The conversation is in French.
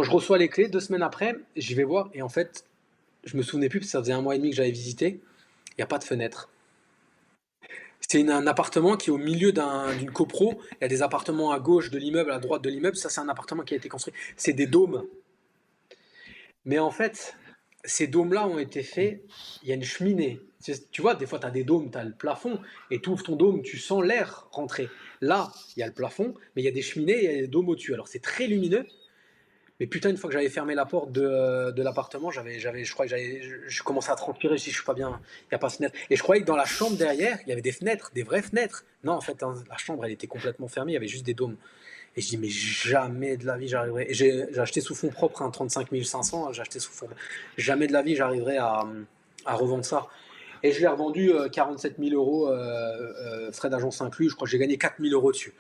Quand je reçois les clés, 2 semaines après, j'y vais voir et en fait, je me souvenais plus parce que ça faisait 1 mois et demi que j'avais visité. Il n'y a pas de fenêtre. C'est un appartement qui est au milieu d'une copro. Il y a des appartements à gauche de l'immeuble, à droite de l'immeuble. Ça, c'est un appartement qui a été construit. C'est des dômes. Mais en fait, ces dômes-là ont été faits. Il y a une cheminée. Tu vois, des fois, tu as des dômes, tu as le plafond, et tu ouvres ton dôme, tu sens l'air rentrer. Là, il y a le plafond, mais il y a des cheminées et il y a des dômes au-dessus. Alors, c'est très lumineux. Mais putain, une fois que j'avais fermé la porte de l'appartement, je crois que je commençais à transpirer. Je dis, je suis pas bien, il n'y a pas de fenêtre. Et je croyais que dans la chambre derrière, il y avait des fenêtres, des vraies fenêtres. Non, en fait, hein, la chambre, elle était complètement fermée, il y avait juste des dômes. Et je dis, mais jamais de la vie j'arriverai. Et j'ai acheté sous fonds propres un 35 500, j'ai acheté sous fonds. Jamais de la vie j'arriverai à revendre ça. Et je l'ai revendu 47 000 euros, frais d'agence inclus. Je crois que j'ai gagné 4 000 euros dessus.